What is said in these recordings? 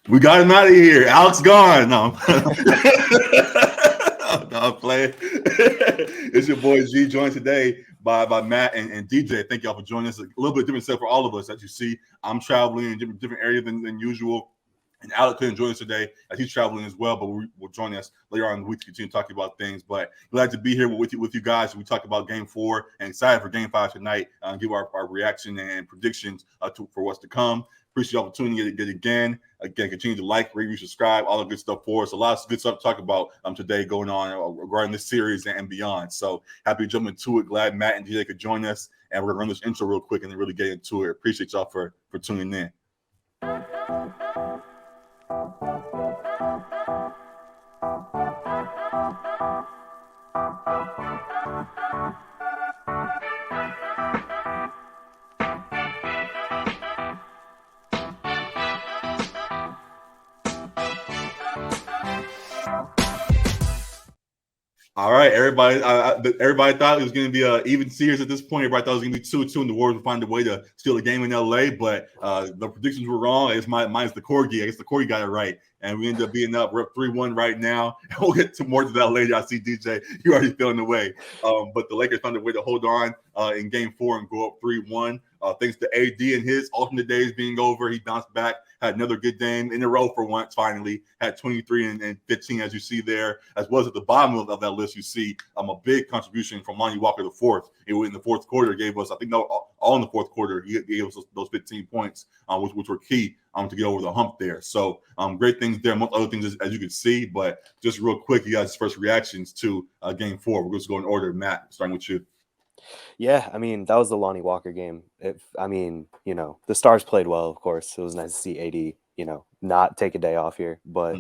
We got him out of here. Alex gone. No, no, I'm playing. It's your boy G, joined today by Matt and DJ. Thank y'all for joining us. A little bit different set for all of us. As you see, I'm traveling in different areas than usual. And Alec couldn't join us today as he's traveling as well, but will join us later on in the week to continue talking about things. But glad to be here with you guys. We talk about Game 4 and excited for Game 5 tonight. Give our reaction and predictions for what's to come. Appreciate y'all for tuning in again. Again, continue to like, review, subscribe, all the good stuff for us. A lot of good stuff to talk about today going on regarding this series and beyond. So happy to jump into it. Glad Matt and DJ could join us. And we're going to run this intro real quick and then really get into it. Appreciate y'all for tuning in. All right, everybody. Everybody thought it was going to be an even series at this point. Everybody thought it was going to be 2-2, and the Warriors would find a way to steal a game in LA. But the predictions were wrong. It's mine's the Corgi. I guess the Corgi got it right, and we ended up being up. We're up 3-1 right now. And we'll get to more to that later. I see DJ. You already feeling the way. But the Lakers found a way to hold on in Game 4 and go up 3-1. Thanks to AD and his alternate days being over, he bounced back. Had another good game in a row for once, finally. Had 23 and 15, as you see there. As well as at the bottom of that list, you see a big contribution from Lonnie Walker the fourth. In the fourth quarter, gave us, I think, all in the fourth quarter, he gave us those 15 points, which were key to get over the hump there. So great things there, among other things, as you can see. But just real quick, you guys' first reactions to Game 4. We're just going in order. Matt, starting with you. Yeah, I mean, that was the Lonnie Walker game. The Stars played well, of course. It was nice to see AD, not take a day off here. But,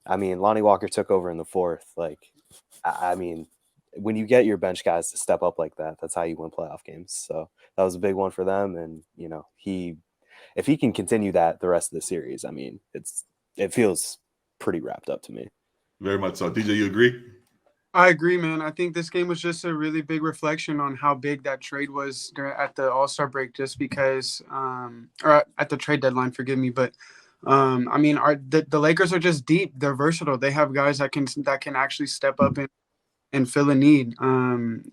I mean, Lonnie Walker took over in the fourth. Like, I mean, when you get your bench guys to step up like that, that's how you win playoff games. So that was a big one for them. And, if he can continue that the rest of the series, I mean, it feels pretty wrapped up to me. Very much so. DJ, you agree? I agree, man. I think this game was just a really big reflection on how big that trade was at the All-Star break, just because, or at the trade deadline, forgive me. But, I mean, the Lakers are just deep. They're versatile. They have guys that can actually step up and fill a need. And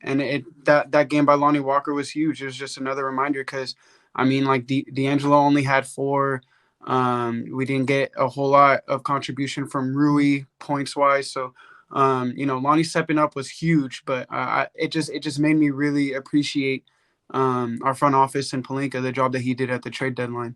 that game by Lonnie Walker was huge. It was just another reminder because, I mean, like D'Angelo only had 4. We didn't get a whole lot of contribution from Rui points-wise, so Lonnie stepping up was huge, but it just made me really appreciate our front office and Pelinka, the job that he did at the trade deadline.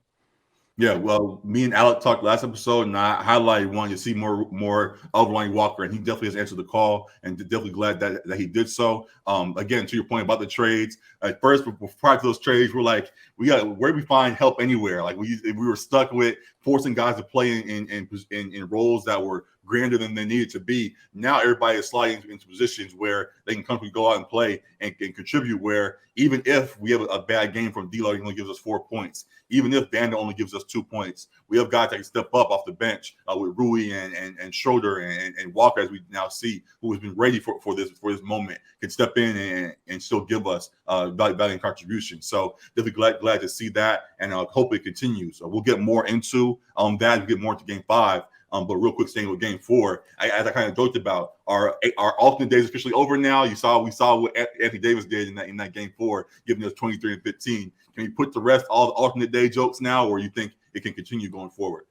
Yeah, well, me and Alec talked last episode, and I highlighted wanting to see more of Lonnie Walker, and he definitely has answered the call, and definitely glad that he did so. Again, to your point about the trades, at first, prior to those trades, we're like, where do we find help anywhere? Like we were stuck with forcing guys to play in roles that were grander than they needed to be. Now everybody is sliding into positions where they can comfortably go out and play and contribute, where even if we have a bad game from D-Lo, he only gives us 4 points. Even if Vanda only gives us 2 points, we have guys that can step up off the bench with Rui and Schroeder and Walker, as we now see, who has been ready for this moment, can step in and still give us valuable contribution. So definitely glad to see that, and hope it continues. We'll get more into that. We'll get more into Game 5. But real quick, staying with Game 4, as I kind of joked about, our alternate days officially over now. We saw what Anthony Davis did in that Game 4, giving us 23 and 15. Can you put to rest all the alternate day jokes now, or you think it can continue going forward?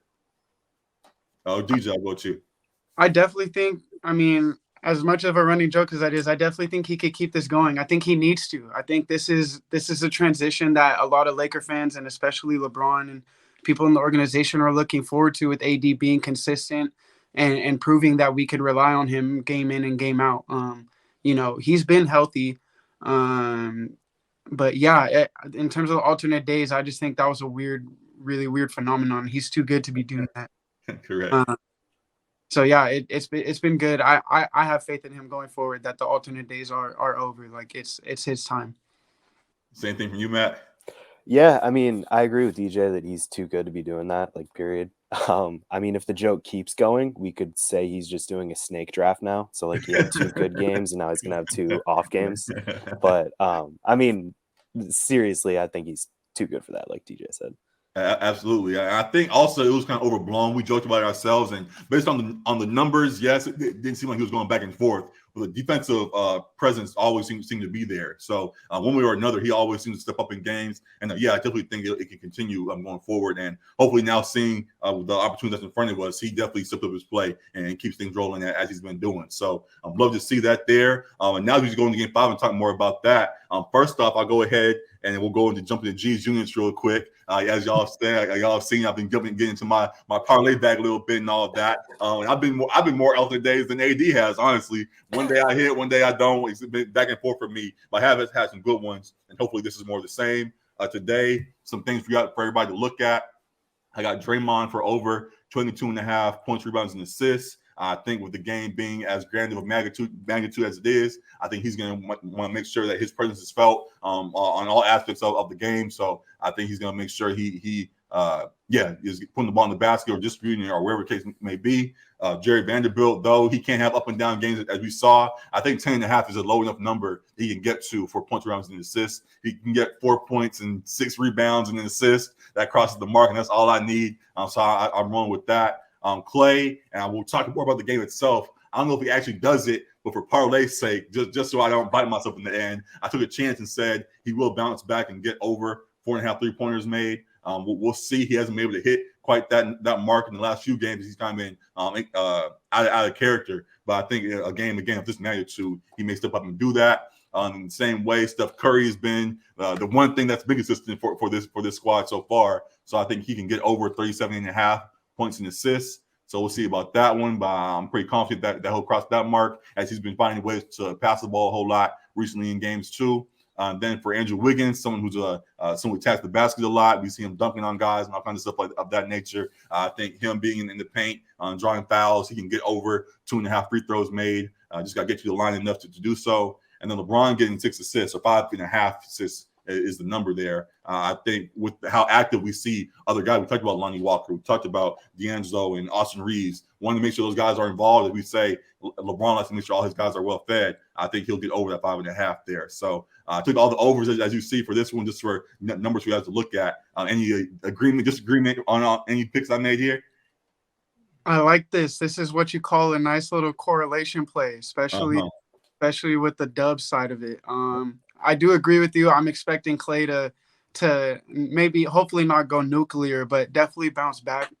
DJ, I'll go to you. I definitely think, I mean, as much of a running joke as that is, I definitely think he could keep this going. I think he needs to. I think this is a transition that a lot of Laker fans, and especially LeBron and people in the organization, are looking forward to, with AD being consistent and proving that we could rely on him game in and game out. He's been healthy. But yeah, in terms of alternate days, I just think that was a really weird phenomenon. He's too good to be doing that. Correct. So yeah, it's been good. I have faith in him going forward, that the alternate days are over. Like it's his time. Same thing from you, Matt. Yeah, I mean, I agree with DJ that he's too good to be doing that, like, period. I mean, if the joke keeps going, we could say he's just doing a snake draft now. So, like, he had 2 good games, and now he's going to have 2 off games. But, I mean, seriously, I think he's too good for that, like DJ said. Absolutely. I think also it was kind of overblown. We joked about it ourselves, and based on the numbers, yes, it didn't seem like he was going back and forth. But the defensive presence always seemed to be there. So one way or another, he always seems to step up in games. And yeah, I definitely think it can continue going forward. And hopefully now seeing the opportunity that's in front of us, he definitely stepped up his play and keeps things rolling as he's been doing. So I'd love to see that there. And now we just go into game 5 and talk more about that. First off, I'll go ahead and we'll go into jumping to G's units real quick. As y'all have seen, I've been getting into my parlay bag a little bit and all of that. And I've been more alternate days than AD has, honestly. One day I hit, one day I don't. It's been back and forth for me, but I have had some good ones, and hopefully this is more of the same. Today, some things for everybody to look at. I got Draymond for over 22.5 points, rebounds, and assists. I think with the game being as grand of a magnitude as it is, I think he's going to want to make sure that his presence is felt on all aspects of the game. So I think he's going to make sure he is putting the ball in the basket or distributing or wherever the case may be. Jerry Vanderbilt, though, he can't have up and down games as we saw. I think 10.5 is a low enough number he can get to for points, rebounds, and assists. He can get 4 points and 6 rebounds and an assist. That crosses the mark, and that's all I need. So I'm rolling with that. Clay, and we'll talk more about the game itself. I don't know if he actually does it, but for parlay's sake, just so I don't bite myself in the end, I took a chance and said he will bounce back and get over 4.5 3-pointers made. We'll see. He hasn't been able to hit quite that mark in the last few games. He's kind of been out of character. But I think a game again of this magnitude, he may step up and do that. In the same way, Steph Curry has been the one thing that's been consistent for this squad so far. So I think he can get over 37.5 points and assists. So we'll see about that one, but I'm pretty confident that he'll cross that mark as he's been finding ways to pass the ball a whole lot recently in games too. Then for Andrew Wiggins, someone who's someone who attacks the basket a lot. We see him dunking on guys and all kinds of stuff of that nature. I think him being in the paint, drawing fouls, he can get over 2.5 free throws made. Just got to get to the line enough to do so. And then LeBron getting 6 assists or 5.5 assists is the number there. I think with how active we see other guys, we talked about Lonnie Walker, we talked about D'Angelo and Austin Reeves, wanting to make sure those guys are involved. If we say LeBron likes to make sure all his guys are well fed, I think he'll get over that 5.5 there. So I took all the overs as you see for this one, just for numbers we have to look at. Any disagreement on any picks I made here? I like this. This is what you call a nice little correlation play, especially with the dub side of it. I do agree with you. I'm expecting Clay to maybe hopefully not go nuclear, but definitely bounce back.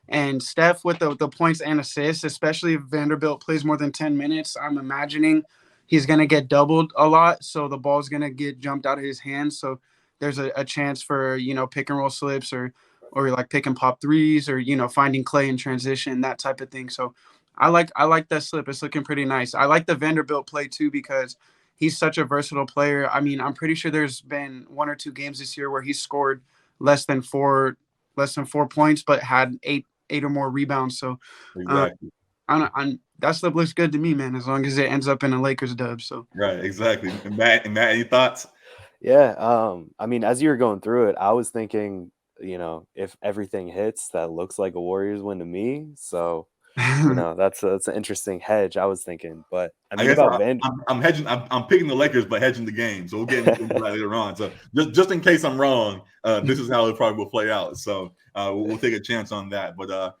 And Steph with the points and assists, especially if Vanderbilt plays more than 10 minutes, I'm imagining he's going to get doubled a lot. So the ball's going to get jumped out of his hands. So there's a chance for, pick and roll slips or like pick and pop threes or, finding Clay in transition, that type of thing. So I like that slip. It's looking pretty nice. I like the Vanderbilt play too, because he's such a versatile player. I mean, I'm pretty sure there's been 1 or 2 games this year where he scored less than 4 points, but had eight or more rebounds. So exactly. That slip looks good to me, man, as long as it ends up in a Lakers dub. So right, exactly. And Matt, any thoughts? Yeah, I mean, as you were going through it, I was thinking, if everything hits, that looks like a Warriors win to me. So that's an interesting hedge, I was thinking. But I mean, I'm hedging. I'm picking the Lakers, but hedging the game. So we'll get into that later on. So just in case I'm wrong, this is how it probably will play out. So we'll take a chance on that. But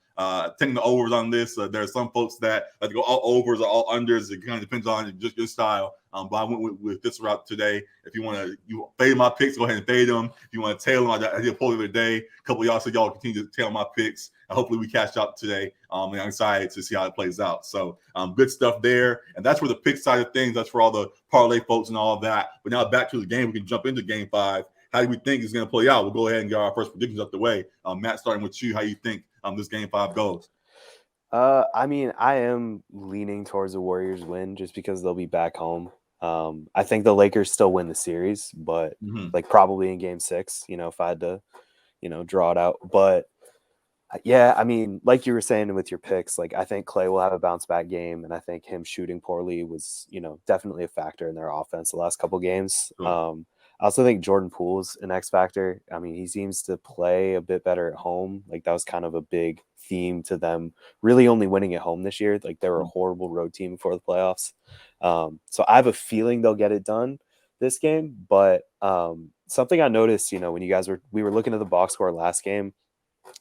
taking the overs on this, there are some folks that like to go all overs or all unders. It kind of depends on just your style. But I went with this route today. If you want to fade my picks, go ahead and fade them. If you want to tail them, I did a poll the other day. A couple of y'all said y'all continue to tail my picks. And hopefully we catch up today. And I'm excited to see how it plays out. So good stuff there. And that's for the pick side of things. That's for all the parlay folks and all of that. But now back to the game. We can jump into game 5. How do we think it's going to play out? We'll go ahead and get our first predictions up the way. Matt, starting with you, how you think this game 5 goes? I mean, I am leaning towards the Warriors win just because they'll be back home. I think the Lakers still win the series, but like probably in game 6, if I had to, draw it out. But yeah, I mean, like you were saying with your picks, like I think Clay will have a bounce back game, and I think him shooting poorly was, definitely a factor in their offense the last couple games. Sure. I also think Jordan Poole's an X factor. I mean, he seems to play a bit better at home. Like that was kind of a big theme to them really only winning at home this year. Like they were a horrible road team before the playoffs. So I have a feeling they'll get it done this game, but something I noticed, when we were looking at the box score last game,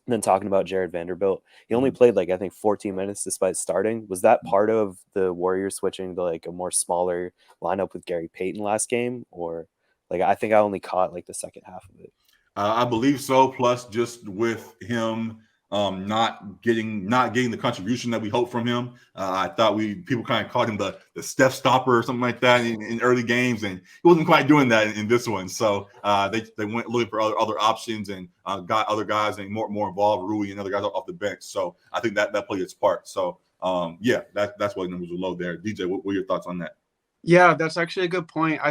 and then talking about Jared Vanderbilt, he only played I think 14 minutes despite starting. Was that part of the Warriors switching to a more smaller lineup with Gary Payton last game, or I think I only caught the second half of it? I believe so. Plus, just with him not getting the contribution that we hoped from him, I thought people kind of called him the Steph stopper or something like that in early games, and he wasn't quite doing that in this one. So they went looking for other options and got other guys and more involved, Rui and other guys off the bench. So I think that played its part. So that's why the numbers were low there. DJ, what were your thoughts on that? Yeah, that's actually a good point.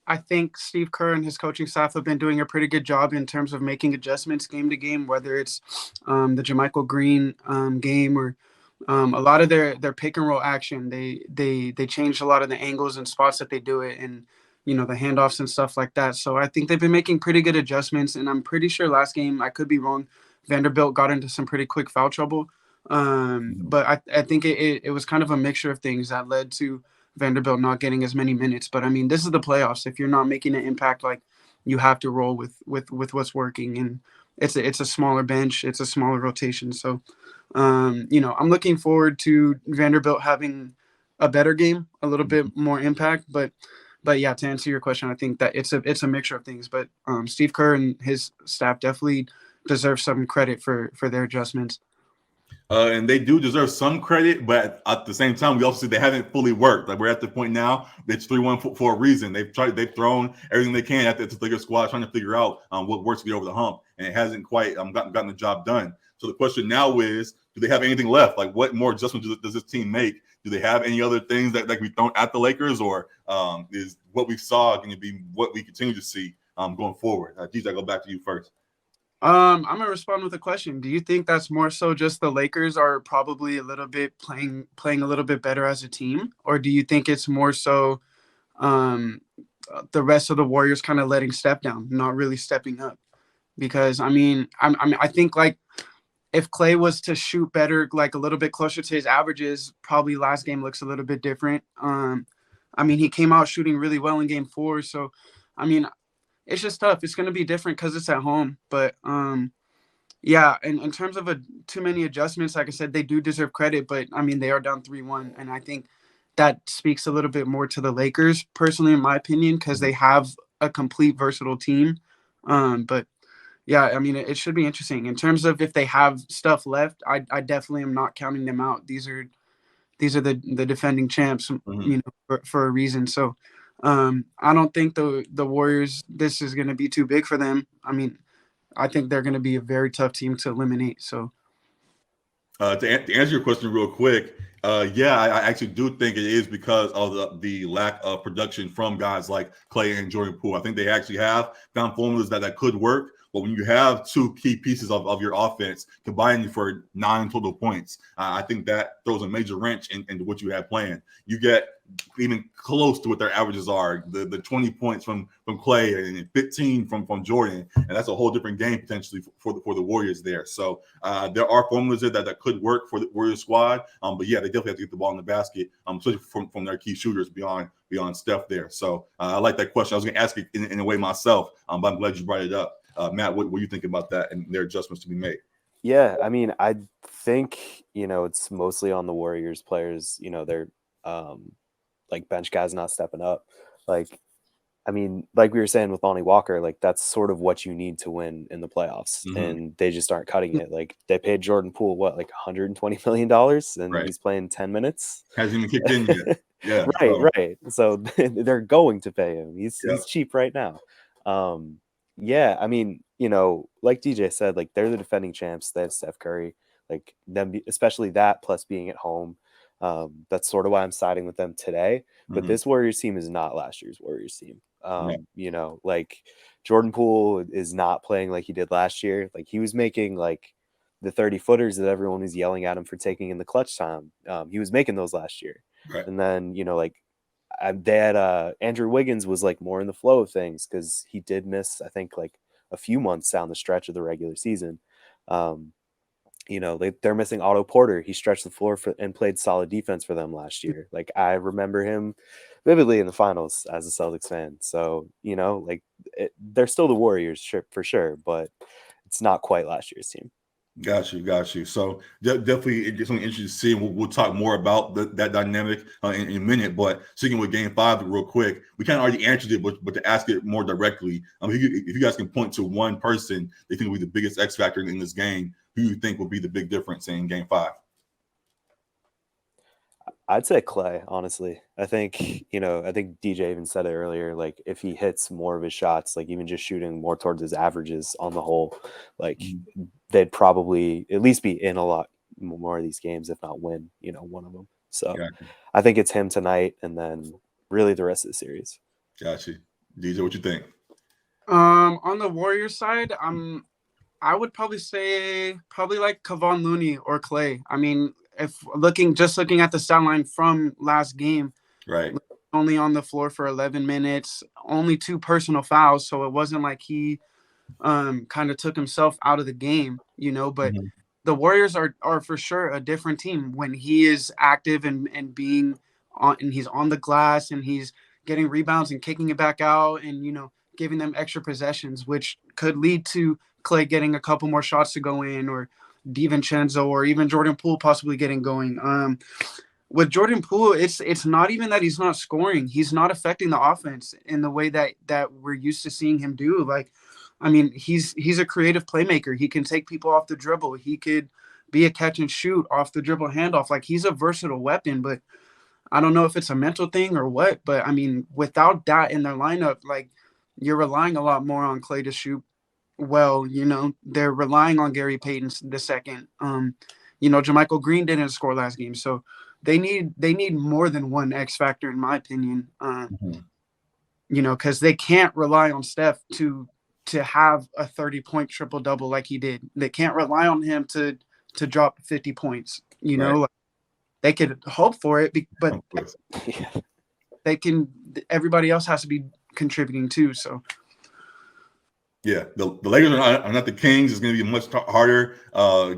I think Steve Kerr and his coaching staff have been doing a pretty good job in terms of making adjustments game to game, whether it's the JaMychal Green game or a lot of their pick and roll action. They changed a lot of the angles and spots that they do it, and the handoffs and stuff like that. So I think they've been making pretty good adjustments, and I'm pretty sure last game, I could be wrong, Vanderbilt got into some pretty quick foul trouble. But I think it was kind of a mixture of things that led to Vanderbilt not getting as many minutes. But I mean, this is the playoffs. If you're not making an impact, you have to roll with what's working. And it's a smaller bench, it's a smaller rotation. So, I'm looking forward to Vanderbilt having a better game, a little bit more impact. But yeah, to answer your question, I think that it's a mixture of things. But Steve Kerr and his staff definitely deserve some credit for their adjustments. And they do deserve some credit, but at the same time, we also see they haven't fully worked. We're at the point now, it's 3-1 for a reason. They've thrown everything they can at the Lakers squad, trying to figure out what works to get over the hump, and it hasn't quite gotten the job done. So the question now is, do they have anything left? What more adjustments does this team make? Do they have any other things that can be thrown at the Lakers, or is what we saw going to be what we continue to see going forward? DJ, I'll go back to you first. I'm gonna respond with a question. Do you think that's more so just the Lakers are probably a little bit playing a little bit better as a team, or do you think it's more so the rest of the Warriors kind of letting step down, not really stepping up? Because I think if Clay was to shoot better, a little bit closer to his averages, probably last game looks a little bit different. He came out shooting really well in game 4, so it's just tough. It's going to be different because it's at home. But, yeah, and in terms of too many adjustments, like I said, they do deserve credit. But, they are down 3-1. And I think that speaks a little bit more to the Lakers, personally, in my opinion, because they have a complete, versatile team. But, yeah, it should be interesting. In terms of if they have stuff left, I definitely am not counting them out. These are the defending champs, for a reason. So, I don't think the Warriors, this is going to be too big for them. I think they're going to be a very tough team to eliminate. So, to answer your question real quick, I actually do think it is because of the lack of production from guys like Clay and Jordan Poole. I think they actually have found formulas that could work. But when you have two key pieces of your offense combining for 9 total points, I think that throws a major wrench into what you have planned. You get even close to what their averages are, the 20 points from Clay and 15 from Jordan, and that's a whole different game potentially for the Warriors there. So there are formulas there that could work for the Warriors squad, but yeah, they definitely have to get the ball in the basket, especially from their key shooters beyond Steph there. So I like that question. I was going to ask it in a way myself, but I'm glad you brought it up. Matt, what you think about that and their adjustments to be made? Yeah, I think, it's mostly on the Warriors players. They're bench guys not stepping up. Like we were saying with Lonnie Walker, that's sort of what you need to win in the playoffs. And they just aren't cutting it. They paid Jordan Poole, $120 million, and Right. he's playing 10 minutes. Hasn't even kicked in yet. Yeah. Right. So they're going to pay him. He's cheap right now. Yeah, like DJ said, they're the defending champs. They have Steph Curry, them, especially that, plus being at home. That's sort of why I'm siding with them today. But this Warriors team is not last year's Warriors team. Jordan Poole is not playing like he did last year. He was making the 30-footers that everyone was yelling at him for taking in the clutch time. He was making those last year. Right. And then, they had Andrew Wiggins was more in the flow of things because he did miss, I think, a few months down the stretch of the regular season. They're missing Otto Porter. He stretched the floor and played solid defense for them last year. I remember him vividly in the finals as a Celtics fan. So, you know, like they're still the Warriors for sure, but it's not quite last year's team. Got you. So definitely it's something interesting to see. We'll talk more about that dynamic in a minute. But sticking with Game 5 real quick, we kind of already answered it, but to ask it more directly, if you guys can point to one person they think will be the biggest X factor in this game, who you think will be the big difference in Game 5? I'd say Clay, honestly. I think DJ even said it earlier, like if he hits more of his shots, like even just shooting more towards his averages on the whole, like they'd probably at least be in a lot more of these games, if not win, one of them. So I think it's him tonight and then really the rest of the series. Got you. DJ, what you think? On the Warriors side, I would probably say like Kevon Looney or Clay. I mean, if looking at the stat line from last game, right, only on the floor for 11 minutes, only 2 personal fouls, so it wasn't like he kind of took himself out of the game, but the Warriors are for sure a different team when he is active and being on, and he's on the glass and he's getting rebounds and kicking it back out and giving them extra possessions, which could lead to Clay getting a couple more shots to go in, or DiVincenzo, or even Jordan Poole possibly getting going. With Jordan Poole, it's not even that he's not scoring. He's not affecting the offense in the way that we're used to seeing him do. Like, I mean, he's a creative playmaker. He can take people off the dribble. He could be a catch and shoot off the dribble handoff. Like, he's a versatile weapon, but I don't know if it's a mental thing or what. But, I mean, without that in their lineup, like, you're relying a lot more on Clay to shoot well. They're relying on Gary Payton the second. JaMychal Green didn't score last game, so they need more than one X factor, in my opinion. Because they can't rely on Steph to have a 30-point triple double like he did. They can't rely on him to drop 50 points. Like, they could hope for it, but they can. Everybody else has to be contributing too. So. Yeah, the Lakers are not the Kings. It's going to be a much harder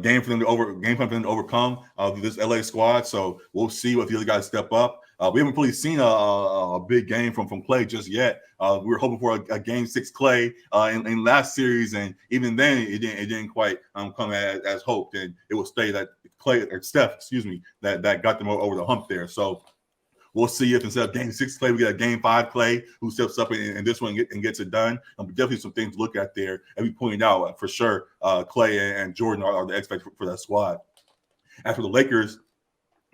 game for them to overcome this LA squad. So we'll see if the other guys step up. We haven't really seen a big game from Clay just yet. We were hoping for a Game 6 Clay in last series, and even then it didn't quite come as hoped. And it will stay that Steph, that got them over the hump there. So. We'll see if instead of Game 6 Clay, we get a Game 5 Clay who steps up in this one and gets it done. Definitely some things to look at there. And we pointed out, for sure, Clay and Jordan are the X factor for that squad. As for the Lakers,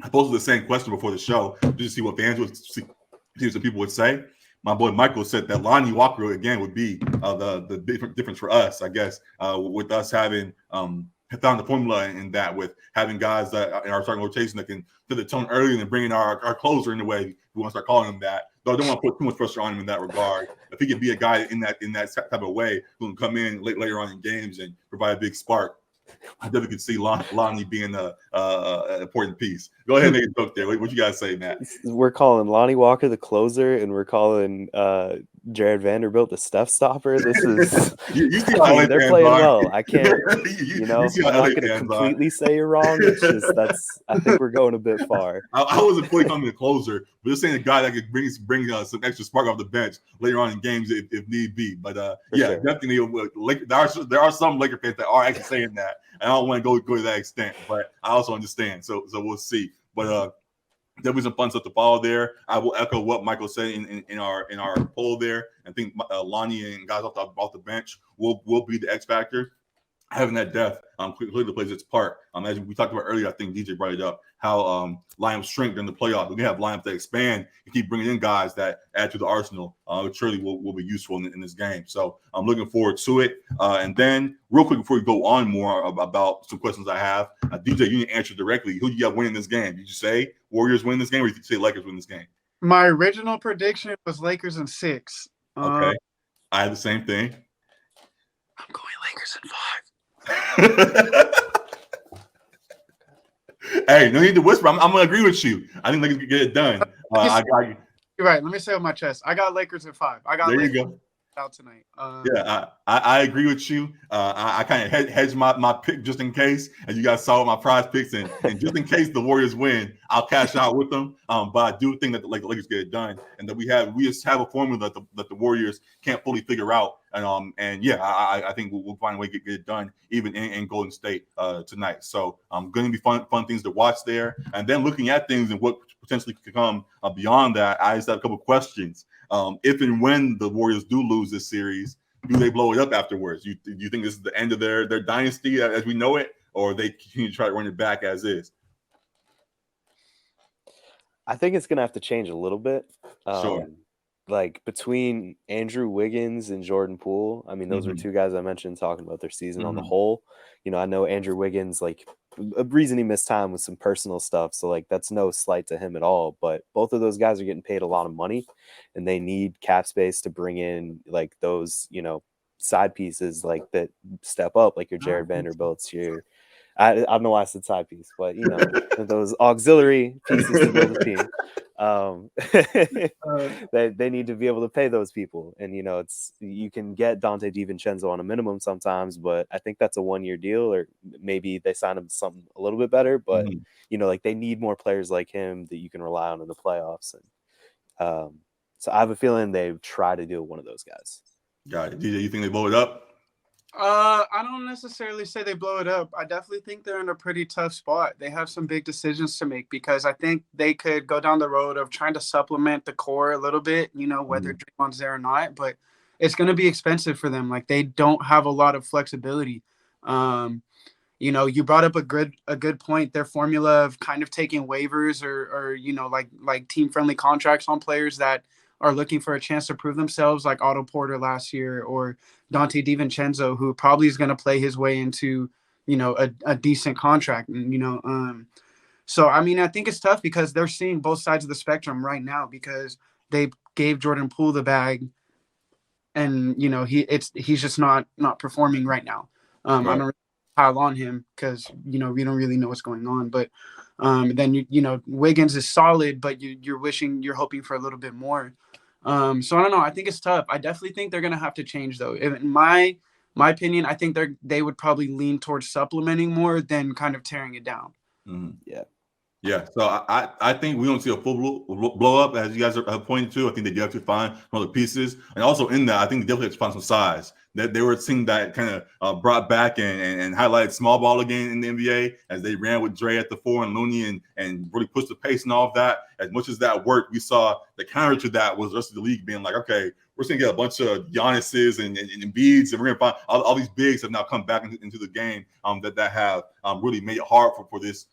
I posed the same question before the show just to see what fans would see what people would say. My boy Michael said that Lonnie Walker, again, would be the difference for us, I guess, with us having found the formula in that, with having guys that in our starting rotation that can set the tone early and bringing our closer in the way we want to start calling him that. Though I don't want to put too much pressure on him in that regard. If he can be a guy in that type of way who can come in later on in games and provide a big spark, I definitely could see Lonnie being an important piece. Go ahead and make a joke there. What you guys say, Matt? We're calling Lonnie Walker the closer, and we're calling Jared Vanderbilt the Steph stopper. This is you see how they're playing well. I can't, I'm not going to completely say you're wrong. It's just I think we're going a bit far. I wasn't fully calling the closer, but just saying a guy that could bring some extra spark off the bench later on in games if need be. But sure. Definitely, there are some Laker fans that are actually saying that. I don't want to go to that extent, but I also understand. So we'll see. But there'll be some fun stuff to follow there. I will echo what Michael said in our poll there. I think Lonnie and guys off the bench will be the X factor. Having that depth clearly plays its part. As we talked about earlier, I think DJ brought it up, how lineups shrink during the playoffs. We can have lineups that expand and keep bringing in guys that add to the arsenal, which surely will be useful in this game. So I'm looking forward to it. And then real quick before we go on more about some questions I have, DJ, you didn't answer directly. Who do you have winning this game? Did you say Warriors win this game, or did you say Lakers win this game? My original prediction was Lakers in 6. Okay. I had the same thing. I'm going Lakers in 5. Hey, no need to whisper. I'm going to agree with you. I think they can get it done. You're right. Let me say on my chest. I got Lakers in 5. There you go. out tonight. Yeah, I agree with you. I kind of hedge my pick just in case, and you guys saw my prize picks, and just in case the Warriors win, I'll cash out with them. But I do think that the Lakers get it done, and that we just have a formula that the Warriors can't fully figure out. And yeah, I think we'll find a way to get it done, even in Golden State tonight. So going to be fun things to watch there, and then looking at things and what potentially could come beyond that. I just have a couple questions. If and when the Warriors do lose this series, do they blow it up afterwards? Do you think this is the end of their dynasty as we know it, or they continue to try to run it back as is? I think it's gonna have to change a little bit. Sure. Like between Andrew Wiggins and Jordan Poole, I mean, those were two guys I mentioned talking about their season on the whole. You know, I know Andrew Wiggins, like a reason he missed time with some personal stuff. So like that's no slight to him at all. But both of those guys are getting paid a lot of money, and they need cap space to bring in like those, you know, side pieces like that step up, like your Jared Vanderbilts, your I don't know why I said side piece, but you know, those auxiliary pieces to build a team. They need to be able to pay those people, and you know, you can get Dante DiVincenzo on a minimum sometimes, but I think that's a 1-year deal, or maybe they sign him something a little bit better. But you know, like they need more players like him that you can rely on in the playoffs, and so I have a feeling they try to do one of those guys. Got it. DJ, you think they blow it up? I don't necessarily say they blow it up. I definitely think they're in a pretty tough spot. They have some big decisions to make, because I think they could go down the road of trying to supplement the core a little bit, you know, whether Draymond's there or not, but it's going to be expensive for them. Like they don't have a lot of flexibility. You know, you brought up a good point. Their formula of kind of taking waivers or you know, like team friendly contracts on players that are looking for a chance to prove themselves, like Otto Porter last year, or Dante DiVincenzo, who probably is going to play his way into, you know, a decent contract. And, you know, so, I mean, I think it's tough because they're seeing both sides of the spectrum right now, because they gave Jordan Poole the bag, and, you know, he's just not performing right now. I don't really pile on him because, you know, we don't really know what's going on, but then, you know, Wiggins is solid, but you're hoping for a little bit more. So I don't know. I think it's tough. I definitely think they're going to have to change, though. In my opinion, I think they would probably lean towards supplementing more than kind of tearing it down. Yeah. So I think we don't see a full blow up, as you guys have pointed to. I think they do have to find some other pieces, and also in that, I think they definitely have to find some size. That they were seeing that kind of brought back and highlighted small ball again in the NBA, as they ran with Dre at the 4 and Looney and really pushed the pace and all of that. As much as that worked, we saw the counter to that was the rest of the league being like, okay, we're going to get a bunch of Giannis's and Embiid's, and we're going to find all these bigs have now come back into the game that have really made it hard for this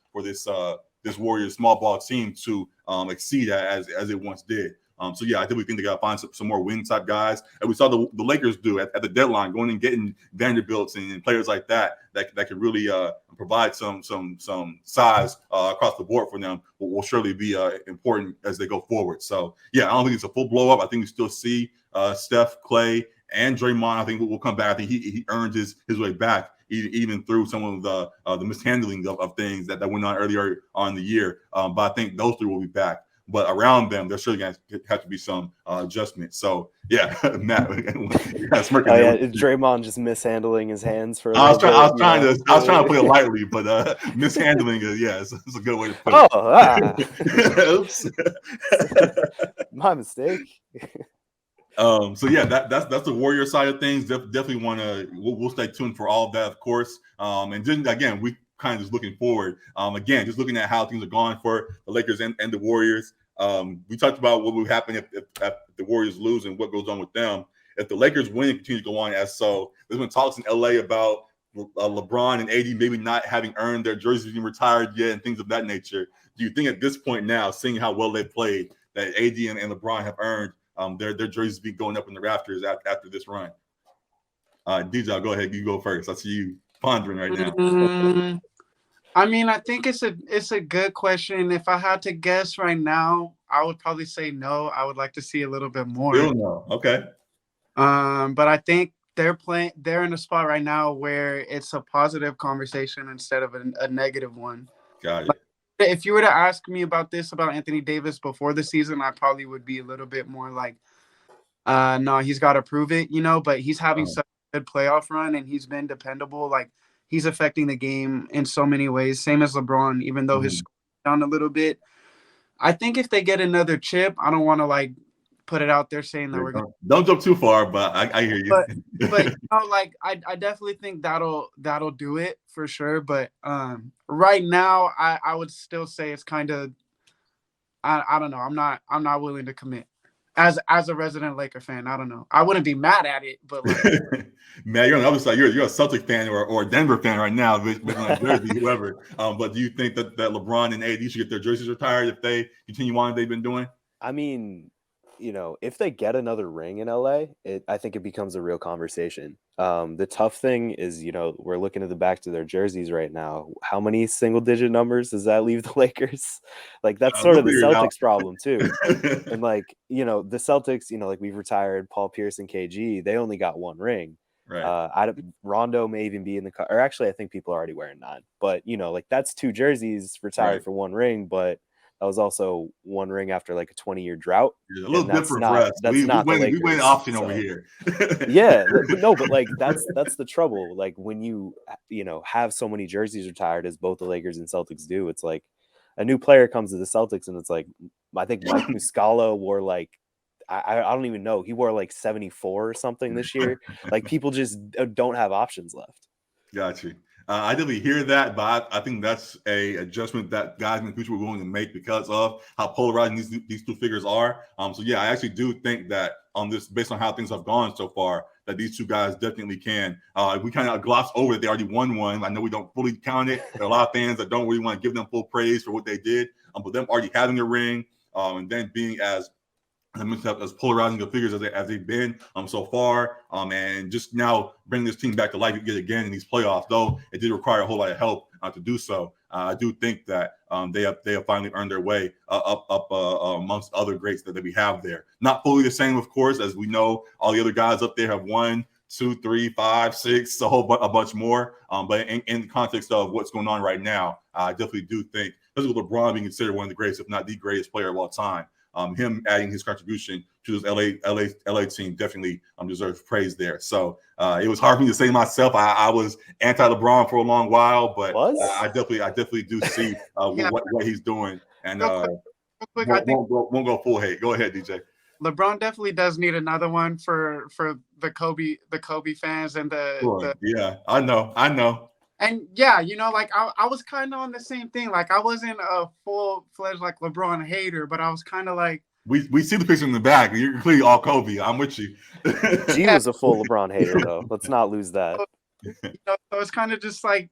Warriors small ball team to exceed as it once did. So yeah, I think we think they got to find some more wing type guys, and we saw the Lakers do at the deadline, going and getting Vanderbilts and players like that could really provide some size across the board for them. Will surely be important as they go forward. So yeah, I don't think it's a full blow up. I think we still see Steph, Clay, and Draymond. I think will come back. I think he earned his way back, even through some of the mishandling of things that went on earlier on in the year. But I think those three will be back. But around them, there's surely going to have to be some adjustment. So yeah, Matt, Draymond just mishandling his hands for. I was trying to play it lightly, but mishandling is it's a good way to put it. Oops, my mistake. So yeah, that's the Warrior side of things. Definitely want to. We'll stay tuned for all of that, of course. And then again, we kind of just looking forward. Again, just looking at how things are going for the Lakers and the Warriors. We talked about what would happen if the Warriors lose and what goes on with them. If the Lakers win and continue to go on as so, there's been talks in LA about LeBron and AD maybe not having earned their jerseys being retired yet and things of that nature. Do you think at this point now, seeing how well they played, that AD and LeBron have earned their jerseys be going up in the rafters after this run? DJ, I'll go ahead. You go first. I see you pondering right now. I mean, I think it's a good question. If I had to guess right now, I would probably say no. I would like to see a little bit more. Still no. Okay. But I think they're in a spot right now where it's a positive conversation instead of a negative one. Got it. Like, if you were to ask me about Anthony Davis before the season, I probably would be a little bit more like, No, he's got to prove it, but he's having Oh, such a good playoff run and he's been dependable. Like he's affecting the game in so many ways. Same as LeBron, even though his mhm. score is down a little bit. I think if they get another chip, I don't want to like put it out there saying that Yeah, we're gonna, don't jump too far, but I hear you. but like I definitely think that'll do it for sure. But right now I would still say it's kind of I don't know. I'm not willing to commit. As a resident Laker fan, I don't know. I wouldn't be mad at it, but like Man, you're on the other side. You're a Celtic fan or a Denver fan right now, based on jersey, whoever. But do you think that LeBron and AD should get their jerseys retired if they continue on what they've been doing? I mean, if they get another ring in LA, I think it becomes a real conversation. The tough thing is, we're looking at the back to their jerseys right now. How many single digit numbers does that leave the Lakers? Like that's sort We'll of the figure it out. Celtics problem too. And like, the Celtics, like we've retired Paul Pierce and KG, they only got one ring. Right. Rondo may even be in the car, or actually I think people are already wearing 9, but like that's 2 jerseys retired Right. for one ring, but that was also one ring after like a 20-year drought. Yeah, a little And that's different for us. that's We not the win. We win Lakers. option So over here. yeah, but no, but like that's the trouble. Like when you have so many jerseys retired as both the Lakers and Celtics do, it's like a new player comes to the Celtics and it's like I think Mike Muscala wore like I don't even know, he wore like 74 or something this year. Like people just don't have options left. Got you. I definitely hear that, but I think that's a adjustment that guys in the future were willing to make because of how polarizing these two figures are. So yeah, I actually do think that on this, based on how things have gone so far, that these two guys definitely can. We kind of gloss over that they already won one. I know we don't fully count it. There are a lot of fans that don't really want to give them full praise for what they did, but them already having a ring and then being as polarizing the figures as they've been so far, and just now bringing this team back to life again in these playoffs. Though it did require a whole lot of help to do so. I do think that they have finally earned their way up amongst other greats that we have there. Not fully the same, of course, as we know. All the other guys up there have 1, 2, 3, 5, 6, a bunch more. But in the context of what's going on right now, I definitely do think, especially with LeBron being considered one of the greatest, if not the greatest player of all time. Him adding his contribution to this LA team definitely deserves praise there. So it was hard for me to say myself. I was anti-LeBron for a long while, but I definitely do see what he's doing, and real quick, I think won't go full hate. Go ahead, DJ. LeBron definitely does need another one for the Kobe fans and Yeah, I know. And yeah, like I was kind of on the same thing. Like I wasn't a full-fledged like LeBron hater, but I was kind of like we see the picture in the back. You're clearly all Kobe. I'm with you. G was a full LeBron hater though. Let's not lose that. So it's kind of just like,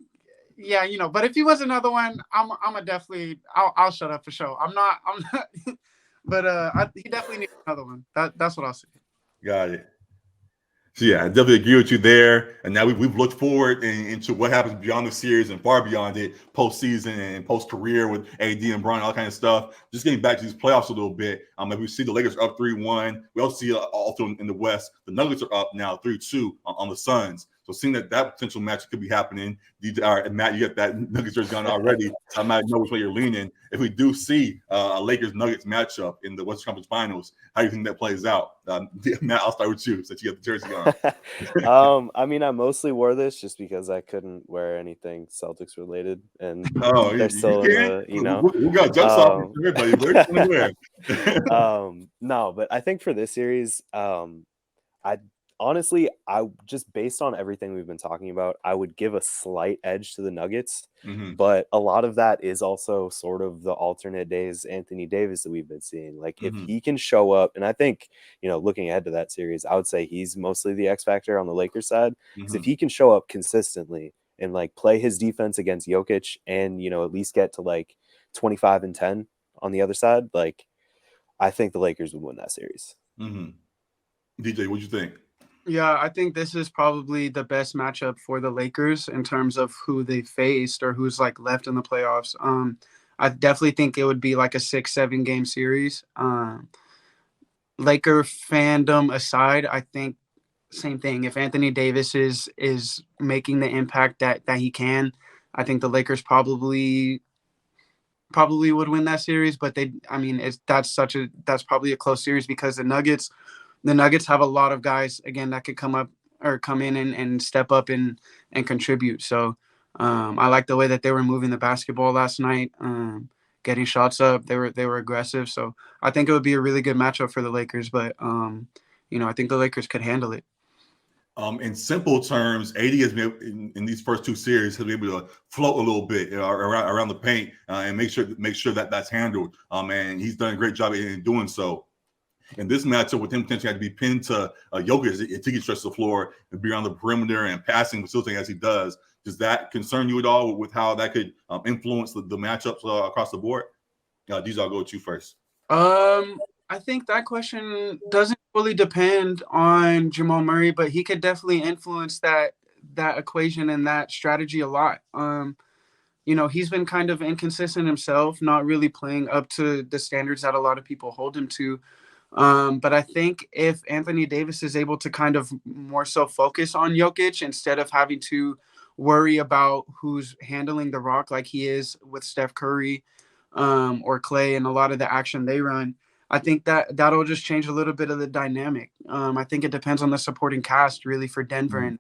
yeah, But if he was another one, I'm a definitely I'll shut up for sure. I'm not. But he definitely needs another one. That's what I'll say. Got it. So yeah, I definitely agree with you there. And now we've looked forward into what happens beyond the series and far beyond it, postseason and post-career with AD and Bron, all that kind of stuff. Just getting back to these playoffs a little bit. As we see the Lakers up 3-1. We also see also in the West, the Nuggets are up now 3-2 on the Suns. So seeing that potential match could be happening, Matt, you got that Nuggets jersey on already. So I might know which way you're leaning. If we do see a Lakers-Nuggets matchup in the Western Conference Finals, how do you think that plays out? Matt, I'll start with you since you got the jersey on. I mean, I mostly wore this just because I couldn't wear anything Celtics related, and they're still in the, we got jumps off everybody. No, but I think for this series, I just based on everything we've been talking about, I would give a slight edge to the Nuggets. But a lot of that is also sort of the alternate days Anthony Davis that we've been seeing. Like if he can show up, and I think, looking ahead to that series, I would say he's mostly the X factor on the Lakers side. Because if he can show up consistently and like play his defense against Jokic and, at least get to like 25 and 10 on the other side, like I think the Lakers would win that series. DJ, what'd you think? Yeah, I think this is probably the best matchup for the Lakers in terms of who they faced or who's like left in the playoffs. I definitely think it would be like a 6-7 game series. Laker fandom aside, I think same thing. If Anthony Davis is making the impact that he can, I think the Lakers probably would win that series. But that's probably a close series because the Nuggets the Nuggets have a lot of guys again that could come up or come in and step up and contribute. So I like the way that they were moving the basketball last night, getting shots up. They were aggressive. So I think it would be a really good matchup for the Lakers. But I think the Lakers could handle it. In simple terms, AD has been in these first 2 series has been able to float a little bit around the paint and make sure that that's handled. And he's done a great job in doing so. In this matchup, with him potentially had to be pinned to Jokic if he can stretch the floor and be on the perimeter and passing, facilitating as he does that concern you at all with how that could influence the matchups across the board? These I'll go with you first. I think that question doesn't fully depend on Jamal Murray, but he could definitely influence that equation and that strategy a lot. He's been kind of inconsistent himself, not really playing up to the standards that a lot of people hold him to. But I think if Anthony Davis is able to kind of more so focus on Jokic instead of having to worry about who's handling the rock like he is with Steph Curry or Clay and a lot of the action they run, I think that'll just change a little bit of the dynamic. I think it depends on the supporting cast really for Denver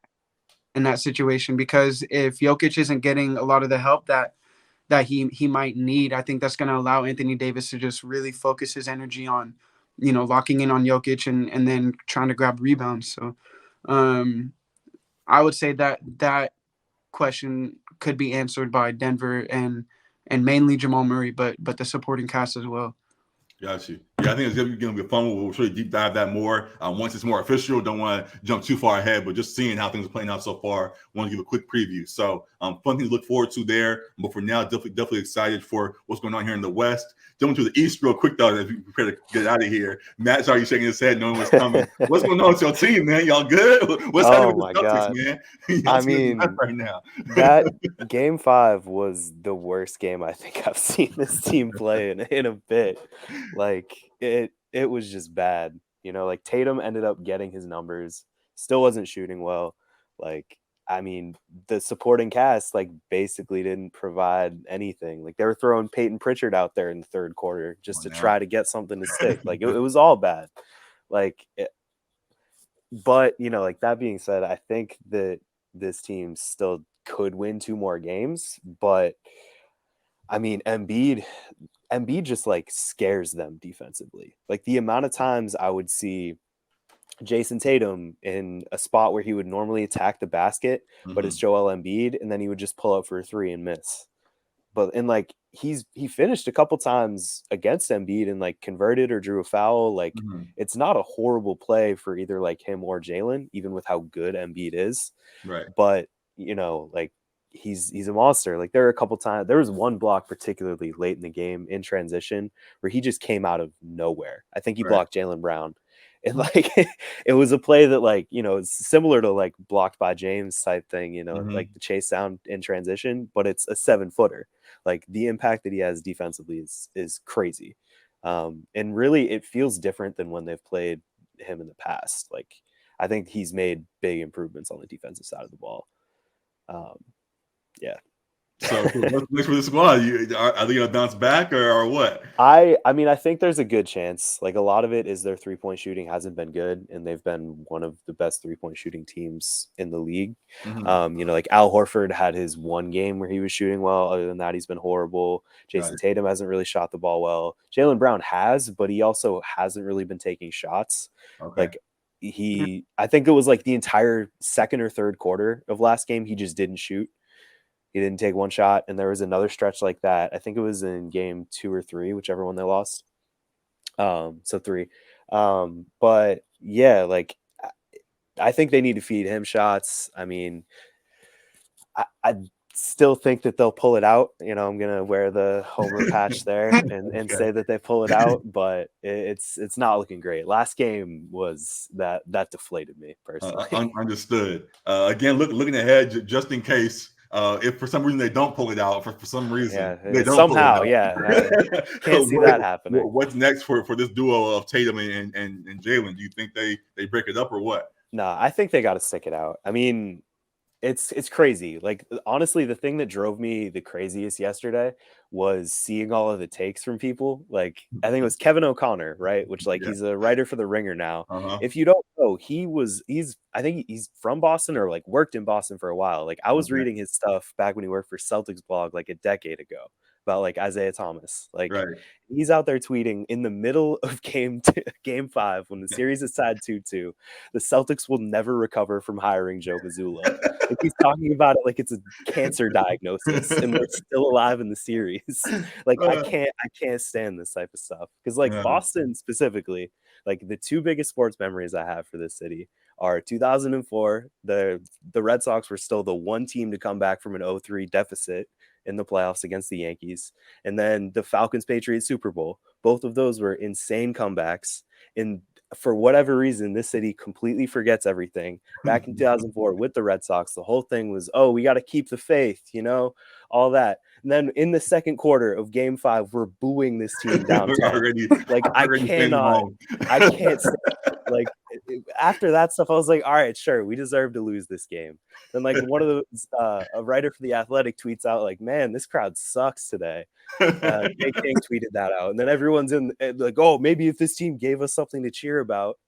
in that situation, because if Jokic isn't getting a lot of the help that he might need, I think that's going to allow Anthony Davis to just really focus his energy on, locking in on Jokic and then trying to grab rebounds. So I would say that question could be answered by Denver and mainly Jamal Murray, but the supporting cast as well. Got you. Yeah, I think it's going to be fun. We'll really deep dive that more once it's more official. Don't want to jump too far ahead, but just seeing how things are playing out so far, want to give a quick preview. So fun thing to look forward to there. But for now, definitely excited for what's going on here in the West. Jumping to the East real quick, though, as we prepare to get out of here. Matt's already shaking his head knowing what's coming. What's going on with your team, man? Y'all good? What's happening with the Celtics, man? I mean, right now. That Game 5 was the worst game I think I've seen this team play in a bit. Like, it was just bad. Like Tatum ended up getting his numbers, still wasn't shooting well. Like, I mean, the supporting cast basically didn't provide anything. Like, they were throwing Peyton Pritchard out there in the third quarter just to try to get something to stick. Like, it was all bad. But that being said, I think that this team still could win 2 more games. But I mean, Embiid just scares them defensively. Like, the amount of times I would see Jason Tatum in a spot where he would normally attack the basket, but it's Joel Embiid, and then he would just pull up for a 3 and miss. But he finished a couple times against Embiid and converted or drew a foul. It's not a horrible play for either him or JAYLEN, even with how good Embiid is. Right. But he's a monster. There are a couple times, there was one block particularly late in the game in transition where he just came out of nowhere. I think he blocked Jaylen Brown. And it was a play that it's similar to blocked by James type thing, the chase down in transition, but it's a 7-footer. The impact that he has defensively is crazy. And really it feels different than when they've played him in the past. I think he's made big improvements on the defensive side of the ball. Yeah. So what's next for this squad? Are they going to bounce back or what? I mean, I think there's a good chance. A lot of it is their 3-point shooting hasn't been good, and they've been one of the best 3-point shooting teams in the league. Al Horford had his one game where he was shooting well. Other than that, he's been horrible. Jason Tatum hasn't really shot the ball well. Jaylen Brown has, but he also hasn't really been taking shots. Okay. I think it was the entire second or third quarter of last game, he just didn't shoot. He didn't take one shot, and there was another stretch like that. I think it was in game 2 or 3, whichever one they lost. So 3. But yeah, I think they need to feed him shots. I mean, I still think that they'll pull it out. I'm gonna wear the Homer patch there and say that they pull it out, but it's not looking great. Last game was that deflated me personally. Understood. Again, looking ahead, just in case. If for some reason they don't pull it out, for some reason they don't somehow, pull it out. Can't see that happening. What's next for this duo of Tatum and Jaylen? Do you think they break it up or what? No, I think they got to stick it out. I mean, It's crazy. Like, honestly, the thing that drove me the craziest yesterday was seeing all of the takes from people. Like, I think it was Kevin O'Connor, right? Which, like, Yeah. he's a writer for The Ringer now. Uh-huh. If you don't know, I think he's from Boston or like worked in Boston for a while. Like, I was Okay. reading his stuff back when he worked for CELTICS blog like a decade ago about like Isaiah Thomas. Like, Right. he's out there tweeting in the middle of game 5 when the series is tied 2-2. The Celtics will never recover from hiring Joe Mazzulla. Like, he's talking about it like it's a cancer diagnosis, and they're still alive in the series. Like, I can't stand this type of stuff because, like, Boston specifically, like, the two biggest sports memories I have for this city are 2004. The Red Sox were still the one team to come back from an 0-3 deficit in the playoffs against the Yankees, and then the Falcons-Patriots Super Bowl. Both of those were insane comebacks, and for whatever reason, this city completely forgets everything. Back in 2004 with the Red Sox, the whole thing was, oh, we got to keep the faith, all that. And then in the second quarter of game 5, we're booing this team downtown. I can't stand it. Like, after that stuff, I was like, all right, sure, we deserve to lose this game. Then, like, one of the a writer for The Athletic tweets out, like, man, this crowd sucks today. Jay King tweeted that out, and then everyone's in like, oh, maybe if this team gave us something to cheer about.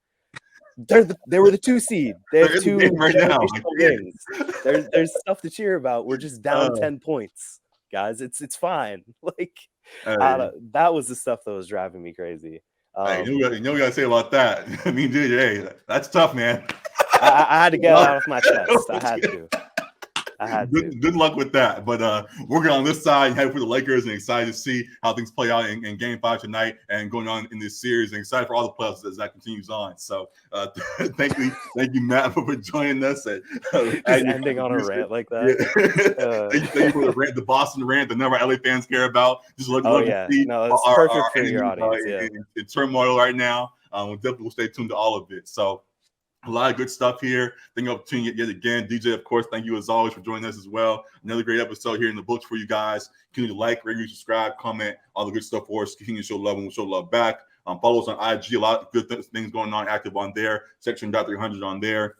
They were the 2 seed. They have 2 right now. wins. There's stuff to cheer about. We're just down 10 points, guys. It's fine. Like, that was the stuff that was driving me crazy. You know what you gotta say about that. I mean, dude, hey, that's tough, man. I had to get it out of my chest. I had to. Good luck with that. But working on this side, happy for the Lakers, and excited to see how things play out in Game 5 tonight and going on in this series. And excited for all the playoffs as that continues on. So thank you, Matt, for joining us. Just ending on a rant like that. Yeah. Thank you for the Boston rant, the number LA fans care about. Just love to see it's perfect for your audience. In turmoil right now. We'll definitely stay tuned to all of it. So. A lot of good stuff here. Thank you for tuning in yet again. DJ, of course, thank you as always for joining us as well. Another great episode here in the books for you guys. Continue to like, rate, subscribe, comment, all the good stuff for us. Continue to show love and we'll show love back. Follow us on IG. A lot of good things going on active on there. Section.300 on there.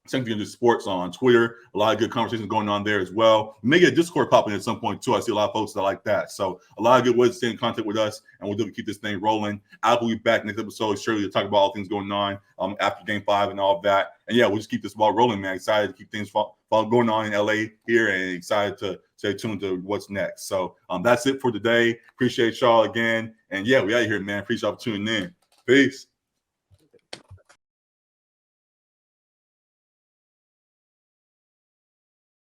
Same thing to sports on Twitter. A lot of good conversations going on there as well. We may get a Discord popping at some point too. I see a lot of folks that like that. So a lot of good ways to stay in contact with us, and we'll definitely keep this thing rolling. I will be back next episode, surely, to talk about all things going on after Game 5 and all of that. And yeah, we'll just keep this ball rolling, man. Excited to keep things going on in LA here, and excited to stay tuned to what's next. So that's it for today. Appreciate y'all again. And yeah, we out of here, man. Appreciate y'all for tuning in. Peace.